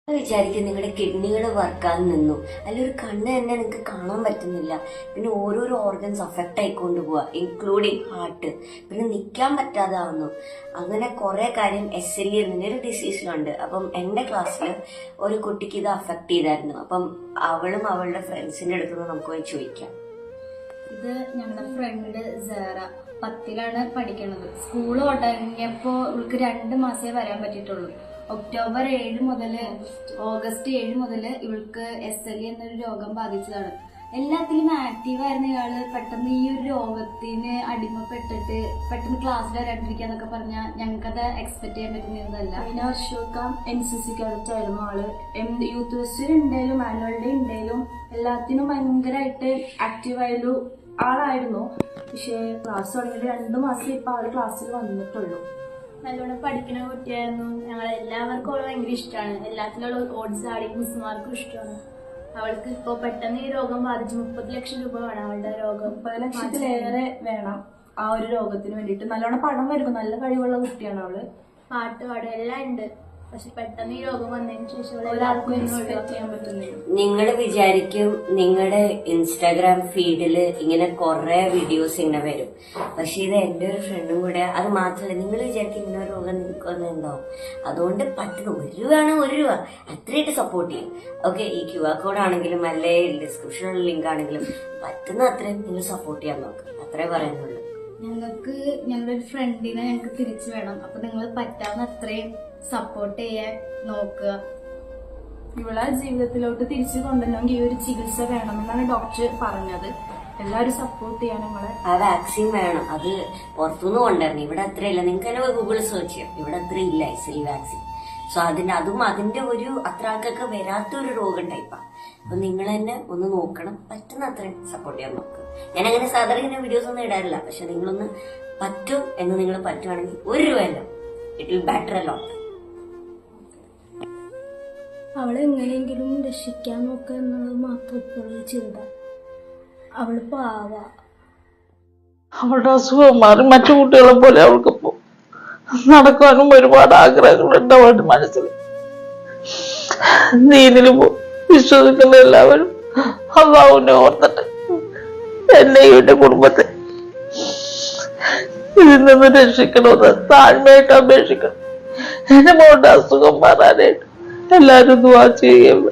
വിചാരിക്കും നിങ്ങളുടെ കിഡ്നികൾ വർക്കാൻ നിന്നു, അല്ലെങ്കിൽ ഒരു കണ്ണ് തന്നെ നിങ്ങൾക്ക് കാണാൻ പറ്റുന്നില്ല, പിന്നെ ഓരോരോ ഓർഗൻസ് അഫക്റ്റ് ആയിക്കൊണ്ട് പോവുക, ഇൻക്ലൂഡിങ് ഹാർട്ട്, പിന്നെ നിൽക്കാൻ പറ്റാതാവുന്നു. അങ്ങനെ കുറെ കാര്യം SLE എന്നൊരു ഡിസീസിലുണ്ട്. അപ്പം എൻ്റെ ക്ലാസ്സിൽ ഒരു കുട്ടിക്ക് ഇത് അഫക്റ്റ് ചെയ്തായിരുന്നു. അപ്പം അവളും അവളുടെ ഫ്രണ്ട്സിന്റെ അടുത്ത് നമുക്ക് പോയി ചോദിക്കാം. ഇത് ഞങ്ങളുടെ ഫ്രണ്ട് സേറ 10ലാണ് പഠിക്കണത്. സ്കൂൾ തുടങ്ങിയപ്പോൾ ഇവൾക്ക് 2 മാസമേ വരാൻ പറ്റിയിട്ടുള്ളൂ. ഒക്ടോബർ 7 മുതൽ ഓഗസ്റ്റ് 7 മുതൽ ഇവൾക്ക് SLE എന്നൊരു രോഗം ബാധിച്ചതാണ്. എല്ലാത്തിലും ആക്റ്റീവായിരുന്ന ഇയാള് പെട്ടെന്ന് ഈ ഒരു രോഗത്തിന് അടിമപ്പെട്ടിട്ട് പെട്ടെന്ന് ക്ലാസ്സിൽ വരാണ്ടിരിക്കാന്നൊക്കെ പറഞ്ഞാൽ ഞങ്ങൾക്കത് എക്സ്പെക്ട് ചെയ്യാൻ പറ്റുന്നതല്ല. കഴിഞ്ഞ വർഷമൊക്കെ NCC കാഡറ്റ് ആയിരുന്നു ആള്. യൂത്ത് ഫെസ്റ്റിൽ ഉണ്ടെങ്കിലും ആനുവൽ ഡേ ഉണ്ടെങ്കിലും എല്ലാത്തിനും ഭയങ്കരമായിട്ട് ആക്റ്റീവായൊരു ആളായിരുന്നു. പക്ഷേ ക്ലാസ് തുടങ്ങിയിട്ട് 2 മാസം ഇപ്പൊ ആള് ക്ലാസ്സിൽ വന്നിട്ടുള്ളൂ. നല്ലോണം പഠിക്കുന്ന കുട്ടിയായിരുന്നു. ഞങ്ങളെല്ലാവർക്കും അവളെ ഭയങ്കര ഇഷ്ടമാണ്. എല്ലാത്തിലുള്ള ഓട്സ് ആടി മിസ്സുമാർക്കും ഇഷ്ടമാണ്. അവൾക്ക് ഇപ്പോൾ പെട്ടെന്ന് ഈ രോഗം ബാധിച്ചു 30 ലക്ഷം രൂപ വേണം അവളുടെ രോഗം. 30 ലക്ഷത്തിലേറെ വേണം ആ ഒരു രോഗത്തിന് വേണ്ടിയിട്ട്. നല്ലോണം പണം വരും, നല്ല കഴിവുള്ള കുട്ടിയാണ് അവള്. പാട്ട് പാടും എല്ലാം ഉണ്ട്. പക്ഷെ പെട്ടെന്ന് ഈ രോഗം വന്നതിന് ശേഷം ഒരാൾക്കും എക്സ്പെക്ട് ചെയ്യാൻ പറ്റുന്നില്ല. നിങ്ങൾ വിചാരിക്കും നിങ്ങളുടെ ഇൻസ്റ്റാഗ്രാം ഫീഡില് ഇങ്ങനെ കുറെ വീഡിയോസ് ഇങ്ങനെ വരും, പക്ഷെ ഇത് എൻ്റെ ഒരു ഫ്രണ്ടും കൂടെ. അത് മാത്രമല്ല, നിങ്ങൾ വിചാരിക്കും ഇങ്ങനെ ഒരു രോഗം നിൽക്കുന്നുണ്ടാവും. അതുകൊണ്ട് പറ്റുന്ന 1 രൂപയാണ് 1 രൂപ അത്രയായിട്ട് സപ്പോർട്ട് ചെയ്യും. ഓക്കെ, ഈ QR കോഡ് ആണെങ്കിലും അല്ലെ ഡിസ്ക്രിപ്ഷനിലുള്ള ലിങ്ക് ആണെങ്കിലും പറ്റുന്ന അത്രയും നിങ്ങൾ സപ്പോർട്ട് ചെയ്യാൻ നോക്കുക. അത്രേ പറയുന്നുള്ളൂ. ഞങ്ങൾക്ക് ഞങ്ങളുടെ ഒരു ഫ്രണ്ടിനെ ഞങ്ങൾക്ക് തിരിച്ചു വേണം. അപ്പൊ നിങ്ങൾ പറ്റാവുന്ന അത്രയും സപ്പോർട്ട് ചെയ്യാൻ നോക്കുക. ഇവളെ ജീവിതത്തിലോട്ട് തിരിച്ചു കൊണ്ടുവരണമെങ്കിൽ ഈ ഒരു ചികിത്സ വേണമെന്നാണ് ഡോക്ടർ പറഞ്ഞത്. എല്ലാവരും സപ്പോർട്ട് ചെയ്യാൻ നമ്മളെ. ആ വാക്സിൻ വേണം. അത് പുറത്തുനിന്ന് കൊണ്ടുവരണം. ഇവിടെ അത്രയില്ല. നിങ്ങൾക്ക് തന്നെ ഗൂഗിളിൽ സെർച്ച് ചെയ്യാം. ഇവിടെ അത്രയില്ല SLE വാക്സിൻ. സോ അതിന്റെ ഒരു അത്ര ആൾക്കൊക്കെ വരാത്തൊരു രോഗം ടൈപ്പാണ്. അപ്പൊ നിങ്ങൾ തന്നെ ഒന്ന് നോക്കണം. പറ്റുന്ന അത്രയും സപ്പോർട്ട് ചെയ്യാൻ നോക്കുക. ഞാൻ അങ്ങനെ സാധാരണ ഇങ്ങനെ വീഡിയോസ് ഒന്നും ഇടാറില്ല, പക്ഷെ നിങ്ങളൊന്ന് പറ്റും എന്ന് നിങ്ങൾ പറ്റുവാണെങ്കിൽ 1 രൂപയല്ല, ഇറ്റ് വിൽ ബെറ്റർ അ ലോട്ട്. അവളെ എങ്ങനെയെങ്കിലും രക്ഷിക്കാൻ നോക്കുക എന്നുള്ളത് മാത്രം ഇപ്പോഴുള്ള ചിന്ത. അവള് പാവ. അവളുടെ അസുഖം മാറി മറ്റു കുട്ടികളെ പോലെ അവൾക്കിപ്പോ നടക്കാനും ഒരുപാട് ആഗ്രഹങ്ങളുണ്ട് അവളുടെ മനസ്സിൽ. ദീനിലും വിശ്വസിക്കുന്ന എല്ലാവരും അള്ളാഹുവിനെ ഓർത്തിട്ട് എന്നെയും എന്റെ കുടുംബത്തെ ഇതിൽ നിന്ന് രക്ഷിക്കണമെന്ന് താഴ്മയായിട്ട് അപേക്ഷിക്കണം. എന്റെ മോളുടെ അസുഖം മാറാനായിട്ട് എല്ലാവരും ദുആ ചെയ്യുക.